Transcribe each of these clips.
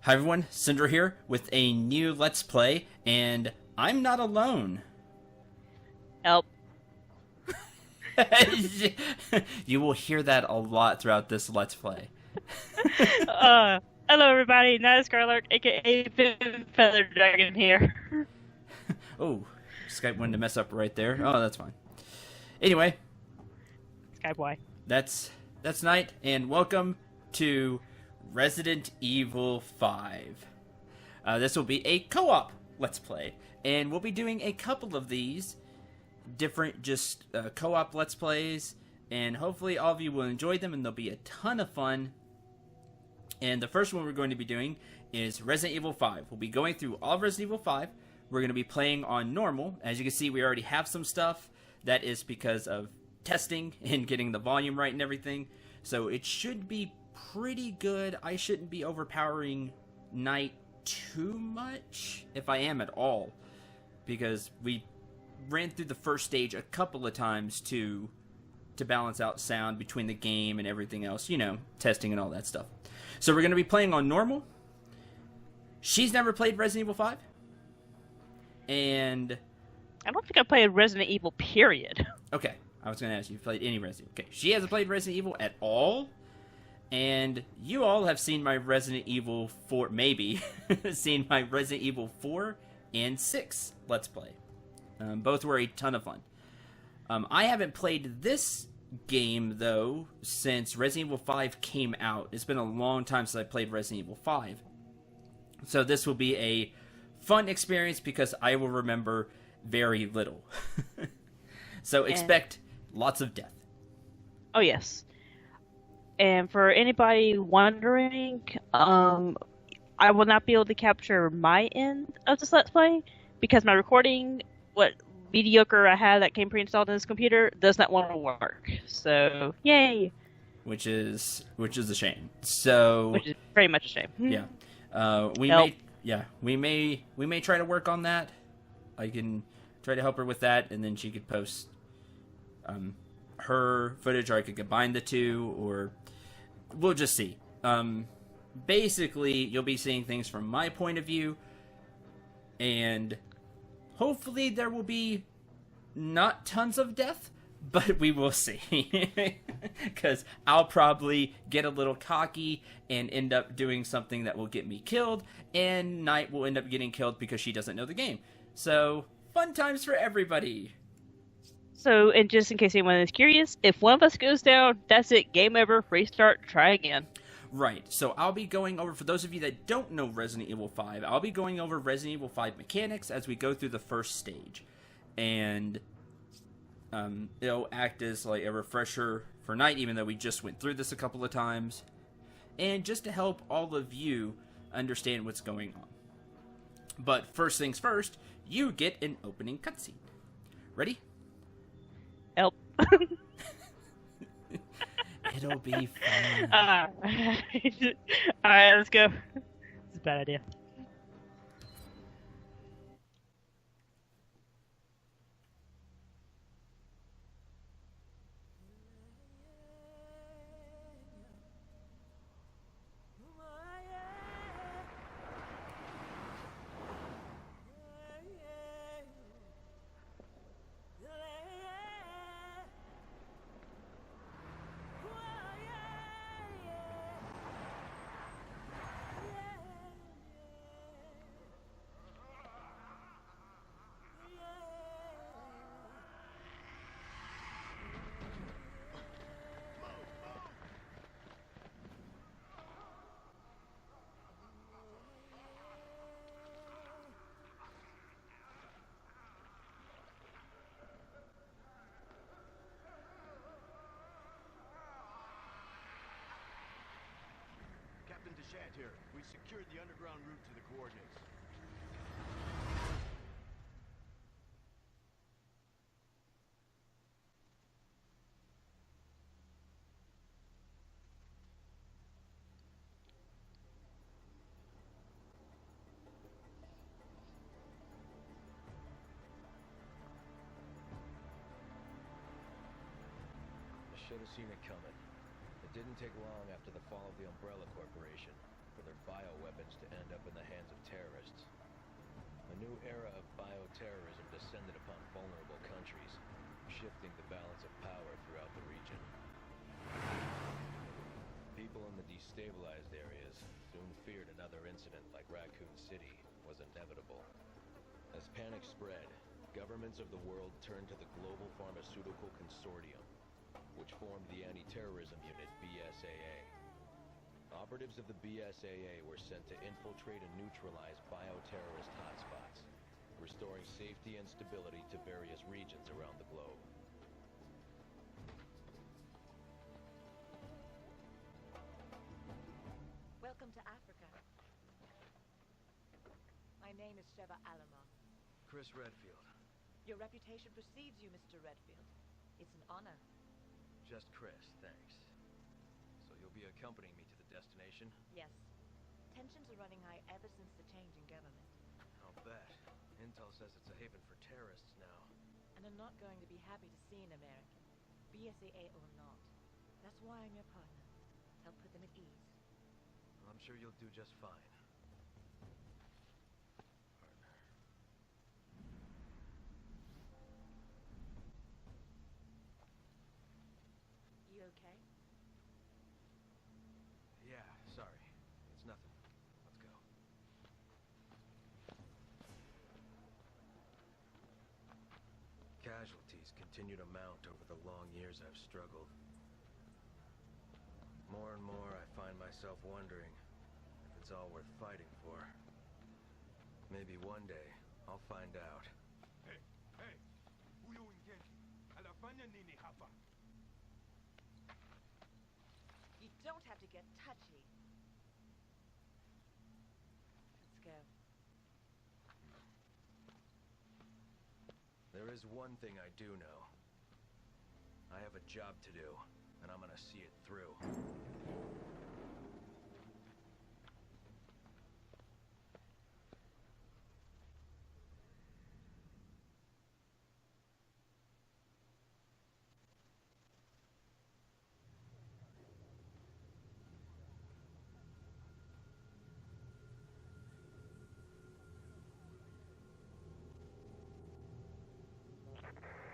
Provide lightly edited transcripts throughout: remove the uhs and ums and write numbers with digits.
Hi everyone, Cendril here with a new Let's Play, and I'm not alone. Help. You will hear that a lot throughout this Let's Play. Hello everybody, Night Scarlet, aka Feather Dragon here. Oh, Skype wanted to mess up right there. Oh, that's fine. Anyway, Skyboy. that's night, and welcome to Resident Evil 5. This will be a co-op Let's Play, and we'll be doing a couple of these different just co-op Let's Plays, and hopefully all of you will enjoy them, and they'll be a ton of fun. And the first one we're going to be doing is Resident Evil 5. We'll be going through all of Resident Evil 5. We're going to be playing on normal. As you can see, we already have some stuff. That is because of testing and getting the volume right and everything. So it should be pretty good. I shouldn't be overpowering Night too much, if I am at all, because we ran through the first stage a couple of times to balance out sound between the game and everything else, you know, testing and all that stuff. So we're going to be playing on normal. She's never played Resident Evil 5. And I don't think I played Resident Evil, period. okay, I was going to ask you if you played any Resident Evil. Okay, she hasn't played Resident Evil at all. And you all have seen my Resident Evil 4, maybe, seen my Resident Evil 4 and 6 Let's Play. Both were a ton of fun. I haven't played this game, though, since Resident Evil 5 came out. It's been a long time since I played Resident Evil 5. So this will be a fun experience because I will remember very little. So expect lots of death. Oh, yes. And for anybody wondering, I will not be able to capture my end of this Let's Play because my recording, what mediocre I had that came pre-installed in this computer, does not want to work. So, yay! Which is a shame. So, which is very much a shame. Yeah, we may try to work on that. I can try to help her with that, and then she could post her footage, or I could combine the two, or we'll just see. Basically, you'll be seeing things from my point of view, and hopefully there will be not tons of death, but we will see. Because I'll probably get a little cocky and end up doing something that will get me killed, and Knight will end up getting killed because she doesn't know the game. So, fun times for everybody. So, and just in case anyone is curious, if one of us goes down, that's it. Game over. Restart. Try again. Right. So I'll be going over, for those of you that don't know Resident Evil 5, I'll be going over Resident Evil 5 mechanics as we go through the first stage. And it'll act as like a refresher for Night, even though we just went through this a couple of times. And just to help all of you understand what's going on. But first things first, you get an opening cutscene. Ready? Help. It'll be fun. Alright, let's go. It's a bad idea. Here. We secured the underground route to the coordinates. I should have seen it coming. It didn't take long after the fall of the Umbrella Corporation for their bioweapons to end. up in the hands of terrorists. A new era of bioterrorism descended upon vulnerable countries, shifting the balance of power throughout the region. People in the destabilized areas soon feared another incident like Raccoon City was inevitable. As panic spread, governments of the world turned to the Global Pharmaceutical Consortium, which formed the Anti-Terrorism Unit, BSAA. Operatives of the BSAA were sent to infiltrate and neutralize bioterrorist hotspots, restoring safety and stability to various regions around the globe. Welcome to Africa. My name is Sheva Alomar. Chris Redfield. Your reputation precedes you, Mr. Redfield. It's an honor. Just Chris, thanks. So you'll be accompanying me to the destination? Yes. Tensions are running high ever since the change in government. I'll bet. Intel says it's a haven for terrorists now. And I'm not going to be happy to see an American, BSAA or not. That's why I'm your partner. Help put them at ease. Well, I'm sure you'll do just fine. Partner. You okay? Yeah, sorry. It's nothing. Let's go. Casualties continue to mount over the long years I've struggled. More and more I find myself wondering if it's all worth fighting for. Maybe one day I'll find out. Hey, hey, huyo Ngeki anafanya nini hapa? You don't have to get touchy. Let's go. There is one thing I do know. I have a job to do, and I'm gonna see it through.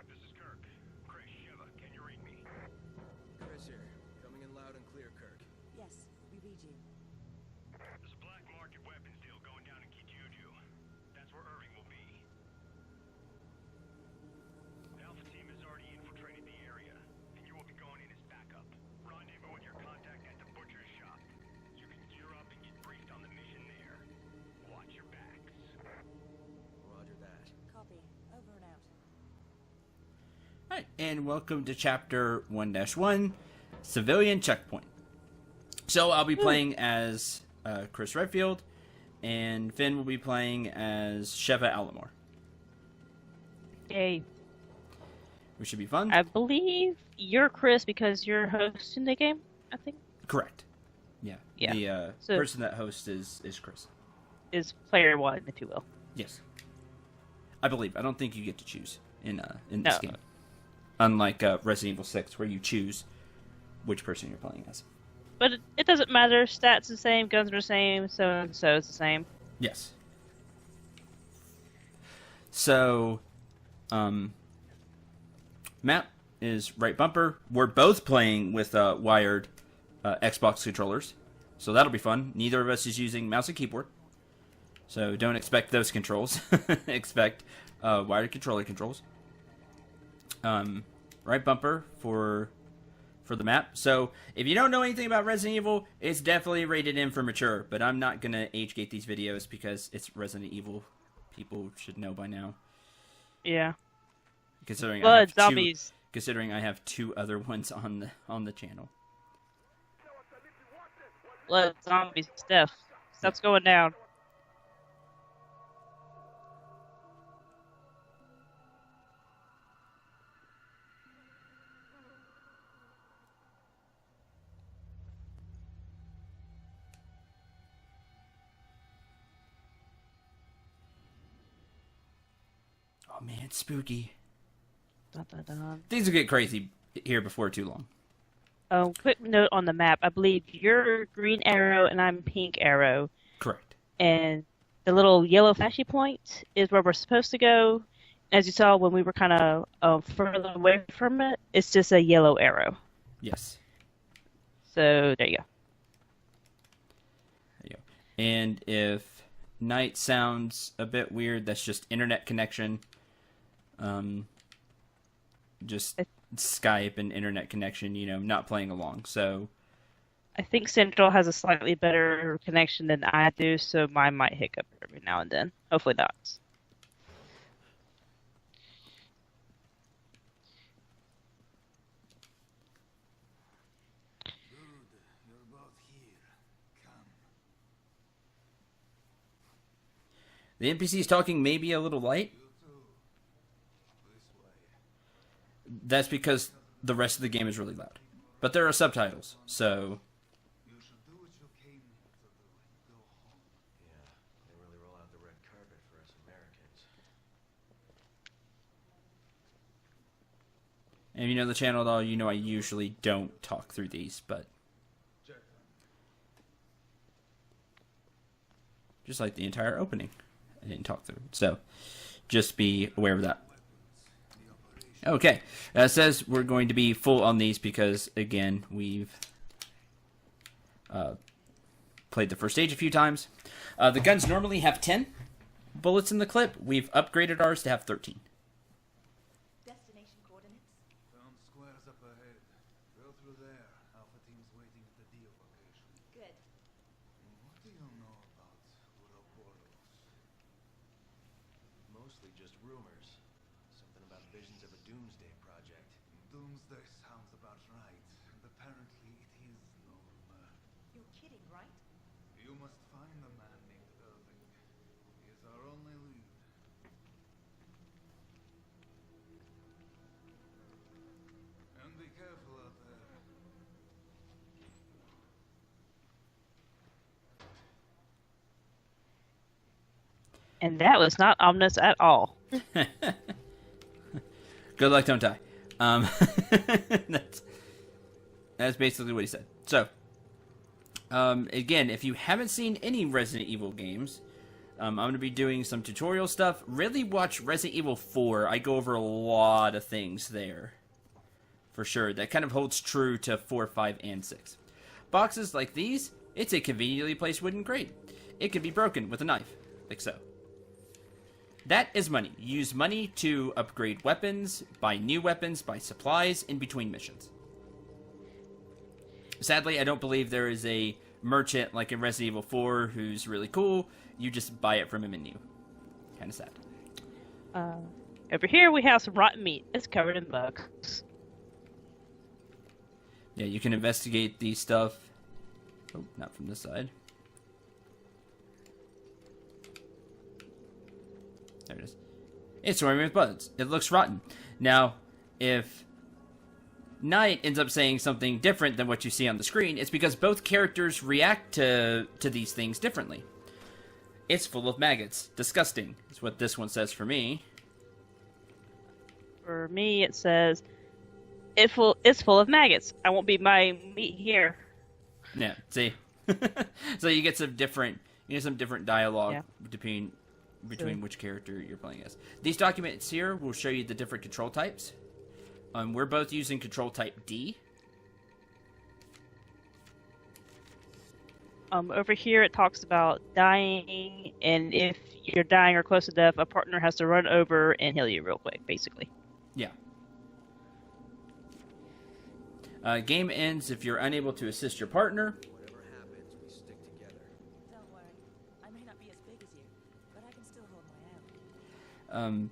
This is Kirk. Chris, Sheva, can you read me? Chris here, coming in loud and clear, Kirk. Yes, we read you. There's a black market weapons deal going down in Kijuju. That's where Irving will be. The Alpha team has already infiltrated the area, and you will be going in as backup. Rendezvous with your contact at the butcher's shop. You can gear up and get briefed on the mission there. Watch your backs. Roger that. Copy. Over and out. Alright, and welcome to Chapter 1-1, Civilian Checkpoint. So I'll be playing as Chris Redfield, and Finn will be playing as Sheva Alomar. Yay. Which should be fun. I believe you're Chris because you're hosting the game, I think. Correct. Yeah. Yeah. The So- person that hosts is Chris. Is player one, if you will. Yes. I believe. I don't think you get to choose in this No. game. Unlike Resident Evil 6, where you choose which person you're playing as. But it doesn't matter. Stats the same, guns are the same, so and so is the same. Yes. So, map is right bumper. We're both playing with wired Xbox controllers, so that'll be fun. Neither of us is using mouse and keyboard, so don't expect those controls. Expect wired controller controls. Right bumper for the map. So if you don't know anything about Resident Evil, it's definitely rated M for mature, but I'm not going to age gate these videos because it's Resident Evil. People should know by now. Yeah. Considering Blood, zombies. Considering I have two other ones on the channel. Blood, zombies, stuff. Stuff's going down. Oh man, it's spooky. Dun, dun, dun. Things will get crazy here before too long. Quick note on the map. I believe you're green arrow and I'm pink arrow. Correct. and the little yellow flashy point is where we're supposed to go. As you saw when we were kind of further away from it, it's just a yellow arrow. Yes. So there you go. There you go. And if night sounds a bit weird, that's just internet connection. Just Skype and internet connection, not playing along. So I think Cendril has a slightly better connection than I do, so mine might hiccup every now and then. Hopefully not. the NPC's talking maybe a little light. That's because the rest of the game is really loud. But there are subtitles, so... You should do what you came here to do and go home. Yeah, they really roll out the red carpet for us Americans. And if you know the channel at all, you know I usually don't talk through these, but... just like the entire opening, I didn't talk through. So, just be aware of that. Okay, it says we're going to be full on these because, again, we've played the first stage a few times. The guns normally have 10 bullets in the clip. We've upgraded ours to have 13. Destination coordinates? Found squares up ahead. Go through there. Alpha team's waiting at the deal location. Good. What do you know about Ouroboros? Mostly just rumors. Something about visions of a doomsday project. Doomsday sounds about right. And apparently it is no rumor. You're kidding, right? You must find the man named Irving. He is our only lead. And be careful out there. And that was not ominous at all. Good luck, don't die. That's basically what he said. So, again, if you haven't seen any Resident Evil games, I'm going to be doing some tutorial stuff. Really watch Resident Evil 4. I go over a lot of things there. For sure. That kind of holds true to 4, 5, and 6. Boxes like these, it's a conveniently placed wooden crate. It can be broken with a knife, like so. That is money. Use money to upgrade weapons, buy new weapons, buy supplies in between missions. Sadly, I don't believe there is a merchant like in Resident Evil 4 who's really cool. You just buy it from a menu. Kind of sad. Over here we have some rotten meat. It's covered in bugs. Yeah, you can investigate these stuff. Oh, not from this side. There it is. It's swarming with bugs. It looks rotten. Now, if Knight ends up saying something different than what you see on the screen, it's because both characters react to these things differently. It's full of maggots. Disgusting is what this one says for me. For me, it says, it's full of maggots. I won't be buying meat here. Yeah, see? So you get some different dialogue between which character you're playing as. These documents here will show you the different control types. We're both using control type D. Over here it talks about dying, and if you're dying or close to death, a partner has to run over and heal you real quick, basically. Yeah. Game ends if you're unable to assist your partner. Whatever happens, we stick together. Don't worry. I may not be as big as you, but I can still hold my own.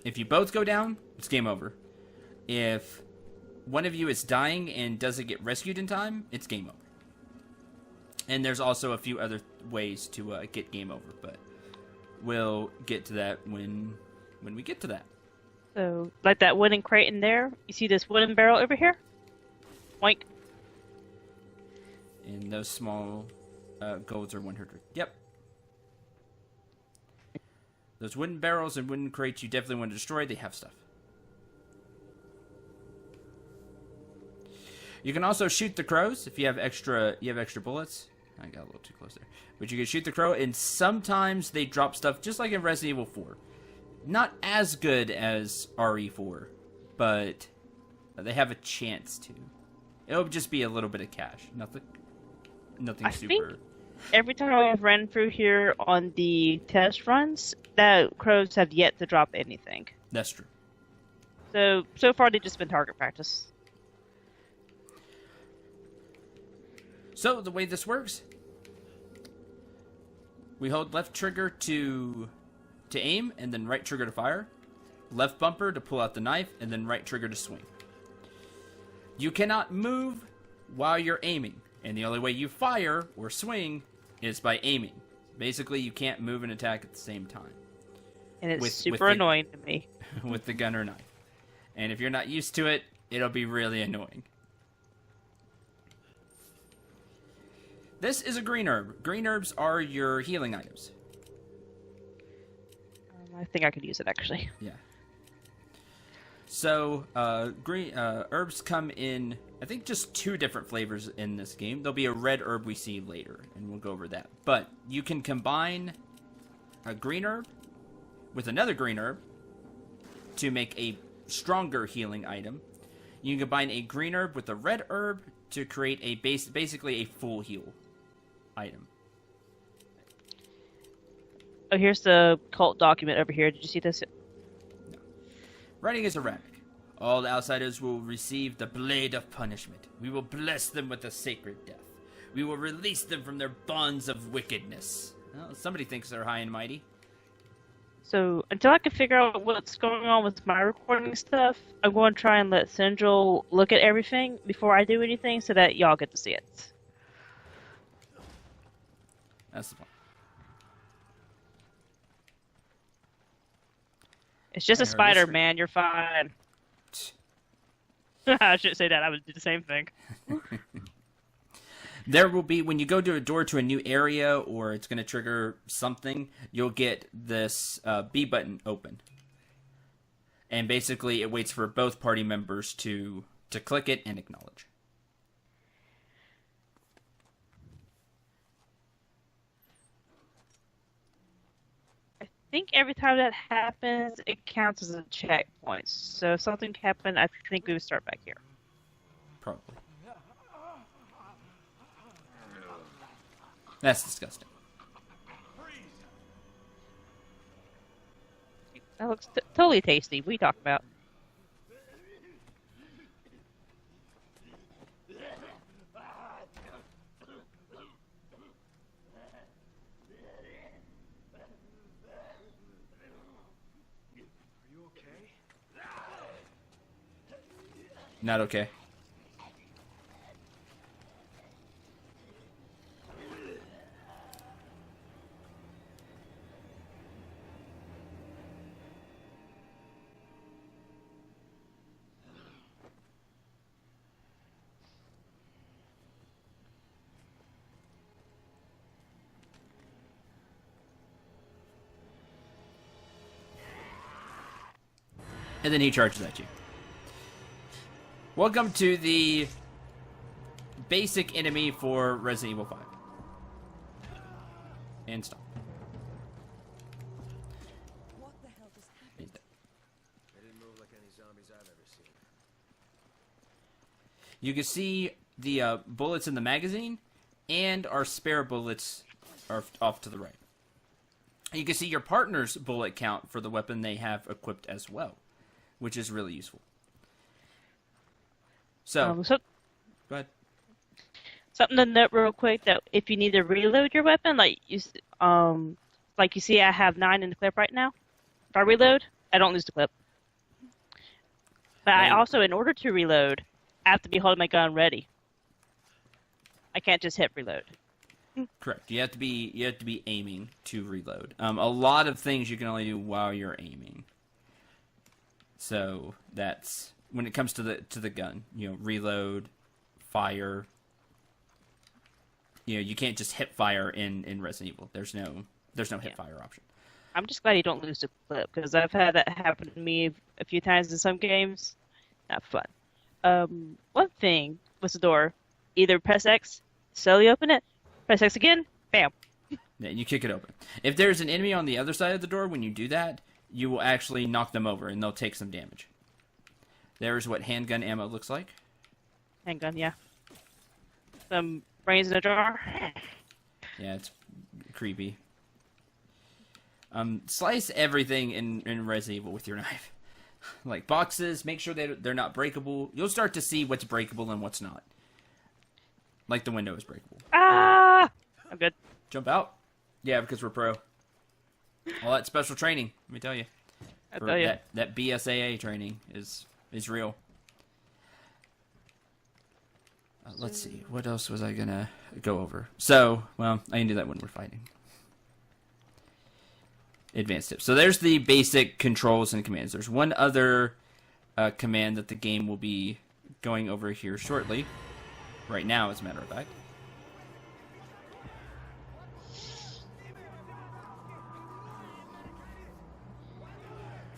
If you both go down, it's game over. If one of you is dying and doesn't get rescued in time, it's game over. And there's also a few other ways to get game over, but we'll get to that when we get to that. So, like that wooden crate in there, you see this wooden barrel over here? Oink. And those small golds are 100. Yep. Those wooden barrels and wooden crates you definitely want to destroy. They have stuff. You can also shoot the crows if you have extra bullets. I got a little too close there. But you can shoot the crow, and sometimes they drop stuff just like in Resident Evil 4. Not as good as RE4, but they have a chance to. It'll just be a little bit of cash. Nothing I super. think every time I've ran through here on the test runs, that crows have yet to drop anything. That's true. So far they've just been target practice. So the way this works, we hold left trigger to aim, and then right trigger to fire. Left bumper to pull out the knife, and then right trigger to swing. You cannot move while you're aiming, and the only way you fire or swing is by aiming. Basically, you can't move and attack at the same time. And it's With super the- annoying to me. with the gun or knife. And if you're not used to it, it'll be really annoying. This is a green herb. Green herbs are your healing items. I think I could use it actually. Yeah. So, green herbs come in, I think, just 2 different flavors in this game. There'll be a red herb we see later, and we'll go over that. But you can combine a green herb with another green herb to make a stronger healing item. You can combine a green herb with a red herb to create a basically a full heal item. Oh, here's the cult document over here. Did you see this? Writing is erratic. All the outsiders will receive the blade of punishment. We will bless them with a sacred death. We will release them from their bonds of wickedness. Well, somebody thinks they're high and mighty. So until I can figure out what's going on with my recording stuff, I'm going to try and let Cendril look at everything before I do anything so that y'all get to see it. That's the point. It's just I a heard spider, this- man. You're fine. I shouldn't say that. I would do the same thing. There will be, when you go to a door to a new area or it's going to trigger something, you'll get this B button open. And basically it waits for both party members to click it and acknowledge. I think every time that happens, it counts as a checkpoint. So if something happened, I think we would start back here. Probably. That's disgusting. That looks totally tasty. What are you talking about? Are you okay? Not okay. And then he charges at you. Welcome to the basic enemy for Resident Evil 5. And stop. What the hell just happened? He's dead. They didn't move like any zombies I've ever seen. You can see the bullets in the magazine, and our spare bullets are off to the right. You can see your partner's bullet count for the weapon they have equipped as well, which is really useful. So, So go ahead. something to note real quick that if you need to reload your weapon, like you see, I have 9 in the clip right now. If I reload, I don't lose the clip. But I Right. also, in order to reload, I have to be holding my gun ready. I can't just hit reload. Correct. You have to be aiming to reload. A lot of things you can only do while you're aiming. So that's when it comes to the gun. Reload, fire. You can't just hip fire in Resident Evil. There's no hip fire option. I'm just glad you don't lose the clip because I've had that happen to me a few times in some games. Not fun. One thing with the door, either press X, slowly open it, Press X again. Bam. Yeah, you kick it open. If there's an enemy on the other side of the door, when you do that, you will actually knock them over, and they'll take some damage. There's what handgun ammo looks like. Handgun, yeah. Some brains in a jar. Yeah, it's creepy. Slice everything in Resident Evil with your knife. Like boxes, make sure they're not breakable. You'll start to see what's breakable and what's not. Like the window is breakable. Ah! I'm good. Jump out? Yeah, because we're pro. All that special training, let me tell you. I tell you. That BSAA training is real. Let's see, what else was I gonna go over? So, well, I can do that when we're fighting. Advanced tips. So there's the basic controls and commands. There's one other command that the game will be going over here shortly. Right now, as a matter of fact.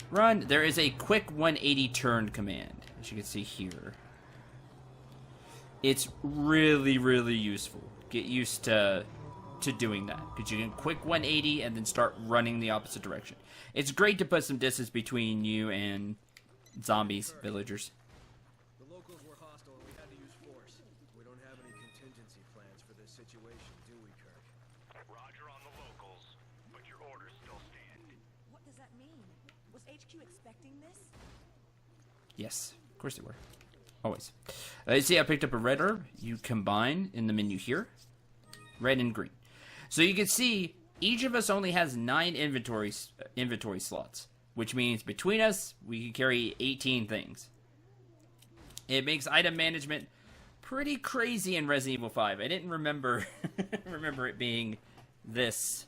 Run. There is a quick 180 turn command, as you can see here. It's really, really useful. Get used to doing that, because you can quick 180 and then start running the opposite direction. It's great to put some distance between you and zombies, villagers. The locals were hostile and we had to use force. We don't have any contingency plans for this situation, do we, Kirk? Roger on the locals, but your orders still stand. What does that mean? Was HQ expecting this? Yes, of course they were. Always. You see I picked up a red herb. You combine in the menu here. Red and green. So you can see each of us only has 9 inventory slots, which means between us we can carry 18 things. It makes item management pretty crazy in Resident Evil 5. I didn't remember remember it being this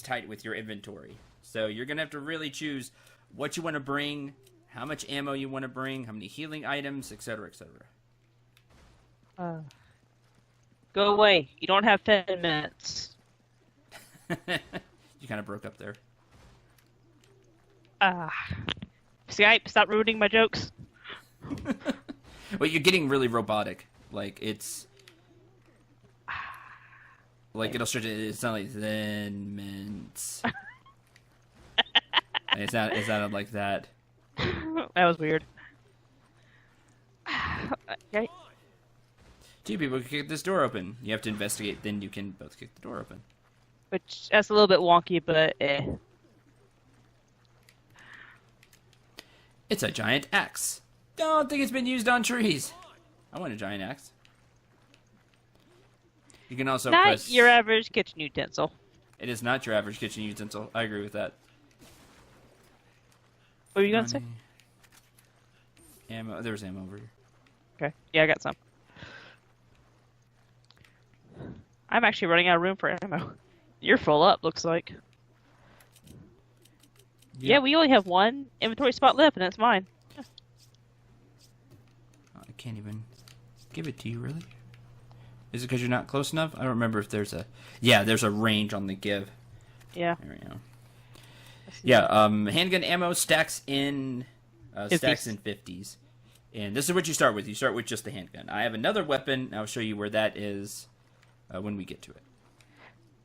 tight with your inventory. So you're gonna have to really choose what you want to bring, how much ammo you want to bring, how many healing items, etc., etc. Go away. You don't have 10 minutes. You kind of broke up there. Skype, stop ruining my jokes. Well, you're getting really robotic. Like, it's... Like, it'll start to... It's not like 10 minutes. It's not like that. That was weird. Okay. 2 people can kick this door open. You have to investigate, then you can both kick the door open. Which, that's a little bit wonky, but eh. It's a giant axe. Don't think it's been used on trees. I want a giant axe. You can also Not press... your average kitchen utensil. It is not your average kitchen utensil. I agree with that. What were you gonna say? Ammo. There's ammo over here. Okay. Yeah, I got some. I'm actually running out of room for ammo. You're full up, looks like. Yeah, we only have 1 inventory spot left, and that's mine. I can't even give it to you, really. Is it because you're not close enough? I don't remember if there's a... Yeah, there's a range on the give. Yeah. There we go. Yeah, handgun ammo stacks in 50s. And this is what you start with. You start with just the handgun. I have another weapon. I'll show you where that is when we get to it.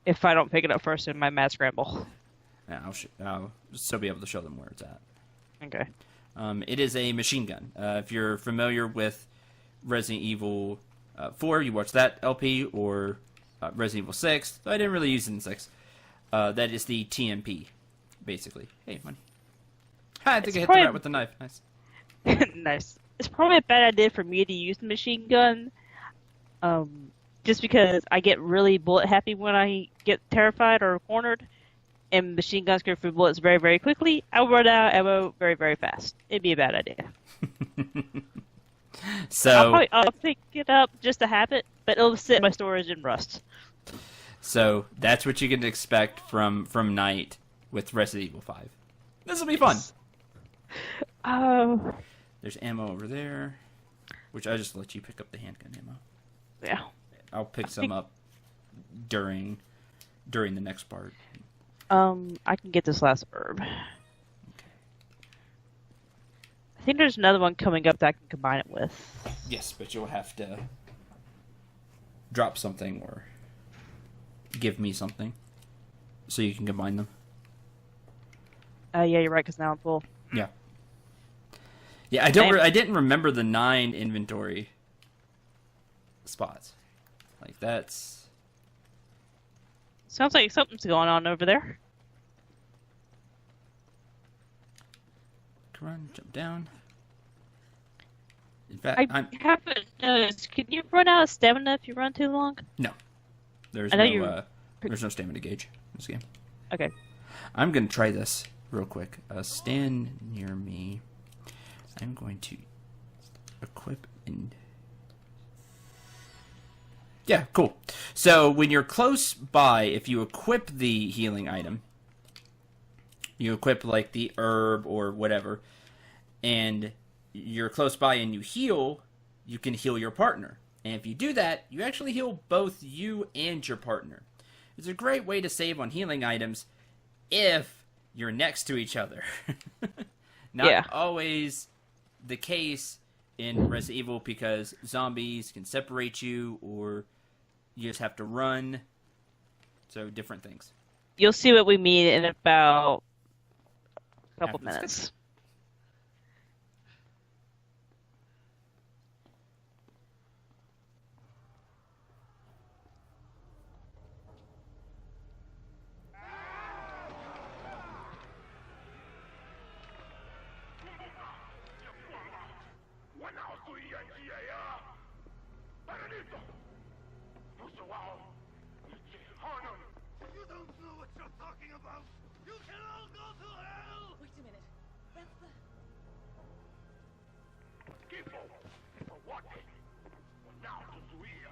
If I don't pick it up first in my mad scramble. Yeah, I'll still be able to show them where it's at. Okay. It is a machine gun. If you're familiar with Resident Evil 4, you watch that LP, or Resident Evil 6. I didn't really use it in 6. That is the TMP, basically. Hey, money. I think I hit the rat with the knife. Nice. Nice. It's probably a bad idea for me to use the machine gun, just because I get really bullet happy when I get terrified or cornered, and machine guns can through bullets very, very quickly. I'll run out of ammo very, very fast. It'd be a bad idea. So I'll pick it up just to have it, but it'll sit in my storage and rust. So that's what you can expect from Night with Resident Evil 5. This will be fun. Oh. There's ammo over there, which I just let you pick up the handgun ammo. Yeah. I'll pick some up during the next part. I can get this last herb. Okay. I think there's another one coming up that I can combine it with. Yes, but you'll have to drop something or give me something, so you can combine them. Yeah, you're right. Because now I'm full. Yeah. Yeah, I didn't remember the 9 inventory spots. Like that's. Sounds like something's going on over there. Come on, jump down. In fact, I haven't noticed. Can you run out of stamina if you run too long? No. There's I know there's no stamina gauge in this game. Okay. I'm gonna try this real quick. Stand near me. I'm going to equip and. Yeah, cool. So when you're close by, if you equip the healing item, you equip like the herb or whatever, and you're close by and you heal, you can heal your partner. And if you do that, you actually heal both you and your partner. It's a great way to save on healing items if you're next to each other. Not always the case in Resident Evil because zombies can separate you or you just have to run. So different things. You'll see what we mean in about a couple minutes. You don't know what you're talking about! You can all go to hell! Wait a minute. That's the... People, for what? Now to Suia.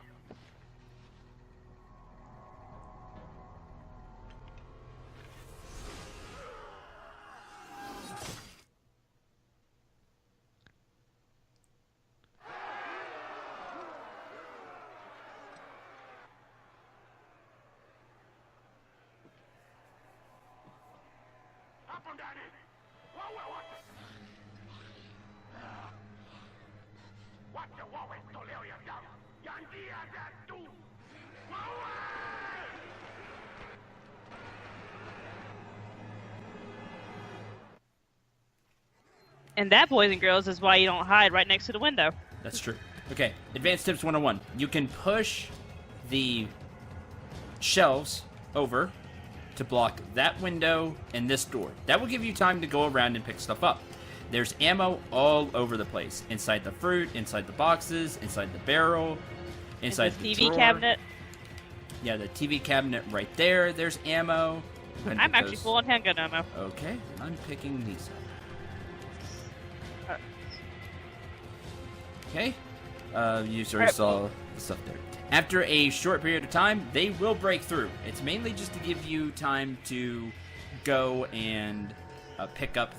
Happened, Daddy! What? What the war is to live young? Young dear, that too! And that, boys and girls, is why you don't hide right next to the window. That's true. Okay, advanced tips 101. You can push the shelves over to block that window and this door. That will give you time to go around and pick stuff up. There's ammo all over the place. Inside the fruit, inside the boxes, inside the barrel, inside the the TV drawer. cabinet. Yeah, the TV cabinet right there. There's ammo. I'm actually full on handgun ammo. Okay, I'm picking these up. Okay. You already saw the stuff there. After a short period of time, they will break through. It's mainly just to give you time to go and pick up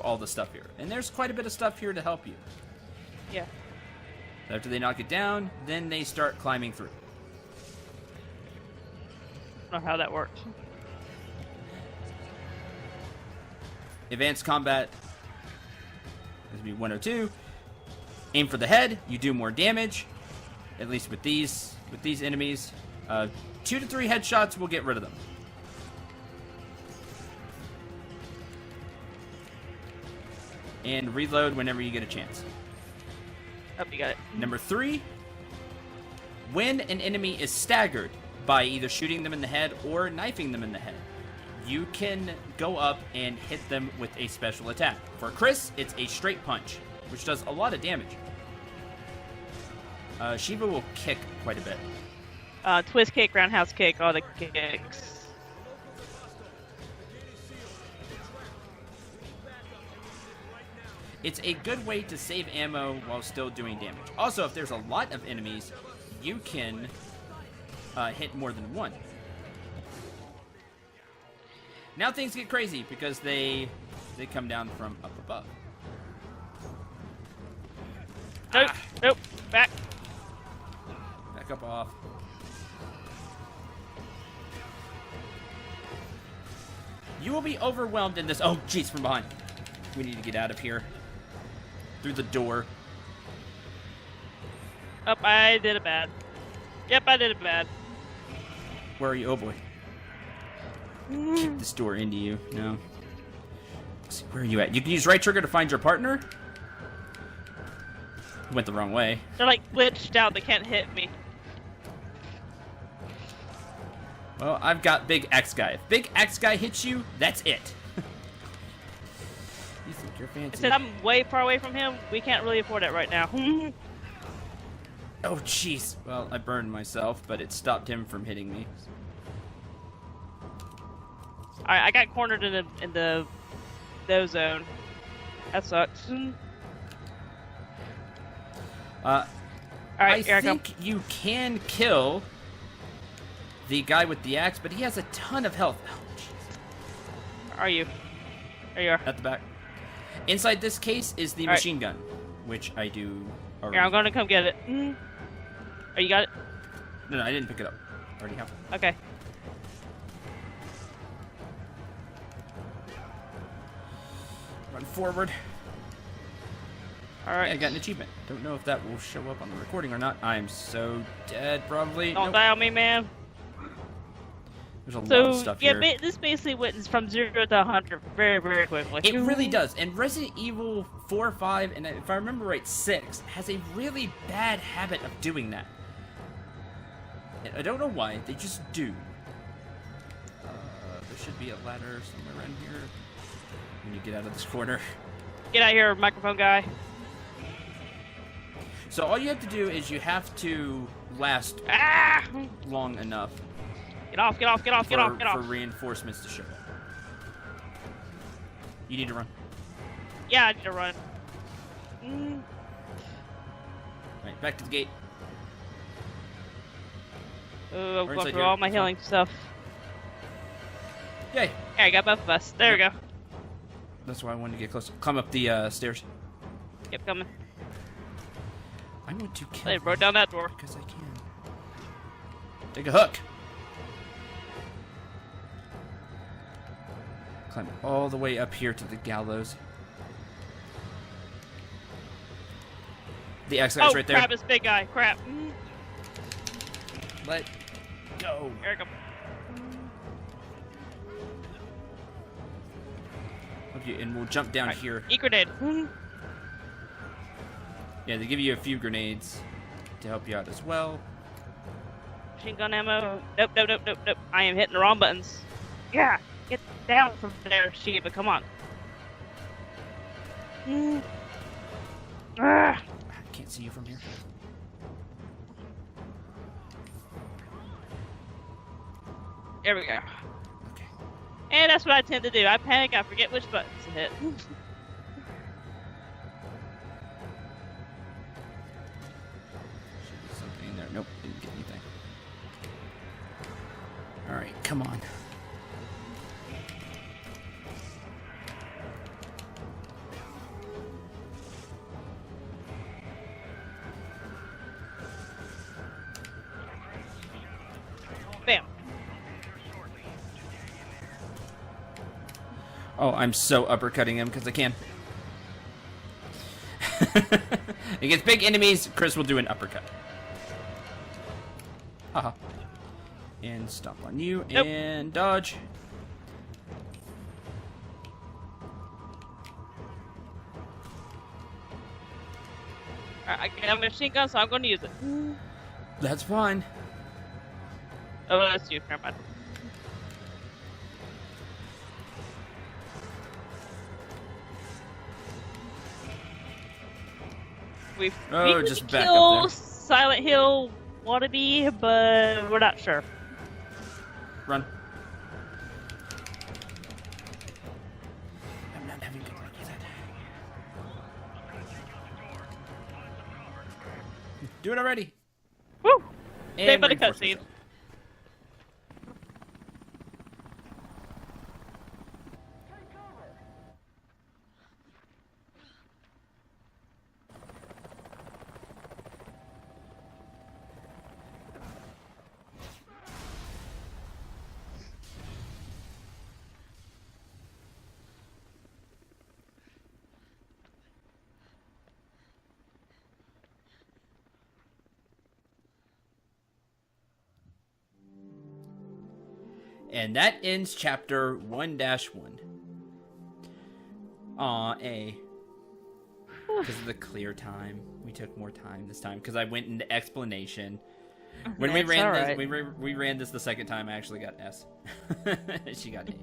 all the stuff here. And there's quite a bit of stuff here to help you. Yeah. After they knock it down, then they start climbing through. I don't know how that works. Advanced combat. This would be 102. Aim for the head. You do more damage. At least with these enemies. 2 to 3 headshots will get rid of them. And reload whenever you get a chance. Oh, you got it. Number 3. When an enemy is staggered by either shooting them in the head or knifing them in the head, you can go up and hit them with a special attack. For Chris, it's a straight punch, which does a lot of damage. Shiva will kick quite a bit. Twist kick, roundhouse kick, all the kicks. It's a good way to save ammo while still doing damage. Also, if there's a lot of enemies, you can hit more than one. Now things get crazy because they come down from up above. Nope, nope, back. Back up off. You will be overwhelmed in this. Oh, jeez, from behind. We need to get out of here. Through the door. Oh, I did it bad. Yep, I did it bad. Where are you? Oh boy. Kick this door into you. No. Let's see, where are you at? You can use right trigger to find your partner. Went the wrong way. They're like glitched out. They can't hit me. Well, I've got Big X Guy. If Big X Guy hits you, that's it. You think you're fancy? Since I'm way far away from him, we can't really afford it right now. Oh, jeez. Well, I burned myself, but it stopped him from hitting me. Alright, I got cornered in the no zone. That sucks. I Alright, here I come. think you can kill the guy with the axe, but he has a ton of health. Oh, jeez. Are you? There you are. At the back. Inside this case is the All right. machine gun, which I do already. Here, I'm gonna come get it. Oh, you got it? No, I didn't pick it up. Already have it. Okay. Run forward. Alright. Yeah, I got an achievement. Don't know if that will show up on the recording or not. I'm so dead, probably. Don't Nope. die on me, man. There's a lot So, of stuff yeah, here. this basically went from 0 to 100 very, very quickly. It really does. And Resident Evil 4, 5, and if I remember right, 6 has a really bad habit of doing that. And I don't know why. They just do. There should be a ladder somewhere around here. When you get out of this corner. Get out of here, microphone guy. So all you have to do is you have to last Ah! long enough Get off, get off, get off, get off, get for off. reinforcements to show up. You need to run. Yeah, I need to run. Right, back to the gate. Oh, I'm Or going inside through here. all my It's healing stuff. Yay! Here, I got both of us. There we go. That's why I wanted to get closer. Climb up the stairs. Keep coming. I'm going to kill They broke down that door. because I can. Take a hook. Climb all the way up here to the gallows. The X guy's Oh, right there. crap, it's big guy. Crap. Let go. Here I come. Okay, and we'll jump down Alright, here. E-grenade. Yeah, they give you a few grenades to help you out as well. Machine gun ammo. Nope, nope, nope, nope, nope. I am hitting the wrong buttons. Yeah, get down from there, Shiva. Come on. Ah. I can't see you from here. There we go. Okay. And that's what I tend to do. I panic, I forget which buttons to hit. Should be something in there. Nope, didn't get anything. Alright, come on. Bam. Oh, I'm so uppercutting him because I can. Against big enemies, Chris will do an uppercut. Haha. And stomp on you, Nope. and dodge. Alright, I got a machine gun, so I'm going to use it. That's fine. Oh, that's you. Never mind. We Oh, need just to back up kill there. Silent Hill wannabe, but we're not sure. Run. I'm not having good luck with that. Do it already. Woo! And Saved by the reinforcements. cutscene. And that ends chapter 1-1. Because of the clear time. We took more time this time because I went into explanation. When we ran this, we ran this the second time. I actually got S. She got A.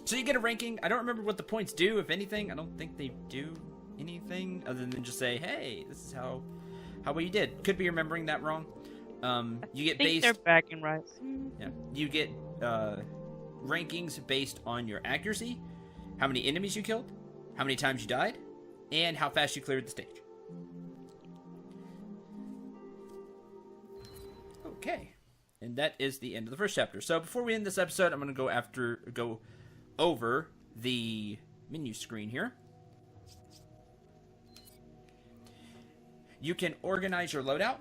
So you get a ranking. I don't remember what the points do, if anything. I don't think they do anything other than just say, "Hey, this is how well you did." Could be remembering that wrong. You get based. They're back and right. Yeah, you get rankings based on your accuracy, how many enemies you killed, how many times you died, and how fast you cleared the stage. Okay, and that is the end of the first chapter. So before we end this episode, I'm going to go over the menu screen here. You can organize your loadout.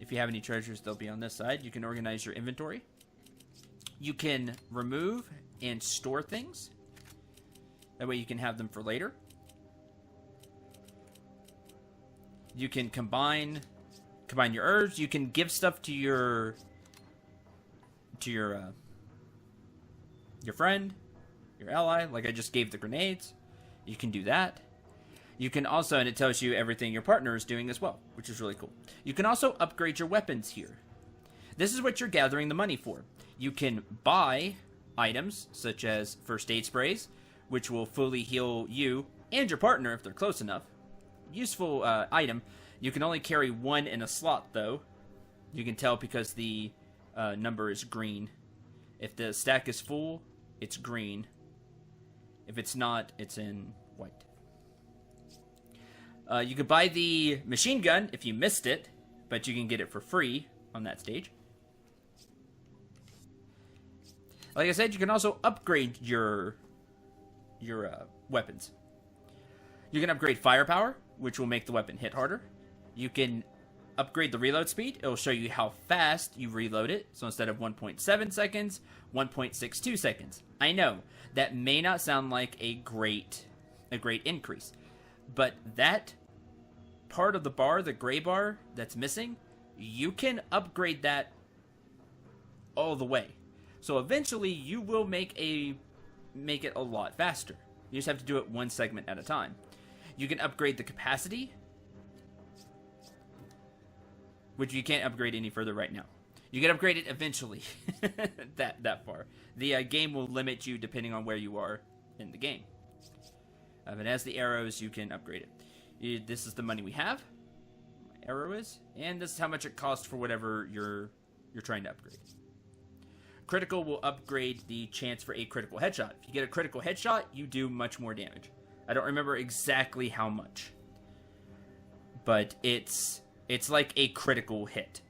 If you have any treasures, they'll be on this side. You can organize your inventory. You can remove and store things. That way you can have them for later. You can combine your herbs. You can give stuff to your friend, your ally, like I just gave the grenades. You can do that. You can also, and it tells you everything your partner is doing as well, which is really cool. You can also upgrade your weapons here. This is what you're gathering the money for. You can buy items, such as first aid sprays, which will fully heal you and your partner if they're close enough. Useful item. You can only carry one in a slot, though. You can tell because the number is green. If the stack is full, it's green. If it's not, it's in white. You could buy the machine gun if you missed it, but you can get it for free on that stage. Like I said, you can also upgrade your weapons. You can upgrade firepower, which will make the weapon hit harder. You can upgrade the reload speed. It will show you how fast you reload it. So instead of 1.7 seconds, 1.62 seconds. I know, that may not sound like a great increase. But that part of the bar, the gray bar that's missing, you can upgrade that all the way. So eventually you will make it a lot faster. You just have to do it one segment at a time. You can upgrade the capacity, which you can't upgrade any further right now. You can upgrade it eventually. that far. The game will limit you depending on where you are in the game. But as the arrows, you can upgrade it. This is the money we have. My arrow is, and this is how much it costs for whatever you're trying to upgrade. Critical will upgrade the chance for a critical headshot. If you get a critical headshot, you do much more damage. I don't remember exactly how much, but it's like a critical hit.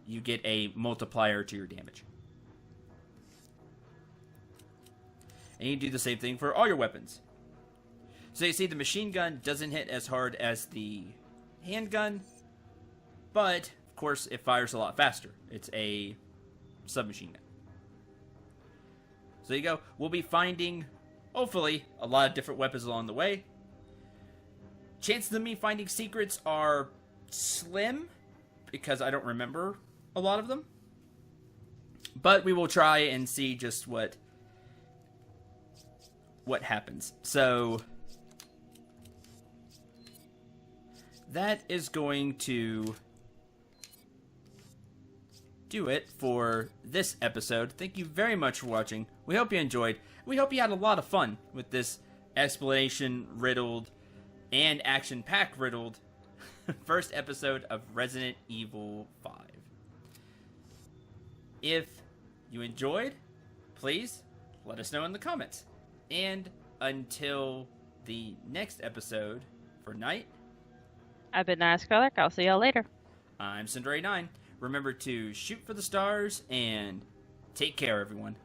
You get a multiplier to your damage. And you do the same thing for all your weapons. So you see the machine gun doesn't hit as hard as the handgun, but of course it fires a lot faster. It's a submachine gun. So there you go. We'll be finding, hopefully, a lot of different weapons along the way. Chances of me finding secrets are slim, because I don't remember a lot of them. But we will try and see just what happens. So that is going to do it for this episode. Thank you very much for watching. We hope you enjoyed. We hope you had a lot of fun with this explanation-riddled and action-pack riddled first episode of Resident Evil 5. If you enjoyed, please let us know in the comments. And until the next episode for night, I've been Nice Color. I'll see y'all later. I'm Cendril 9. Remember to shoot for the stars and take care, everyone.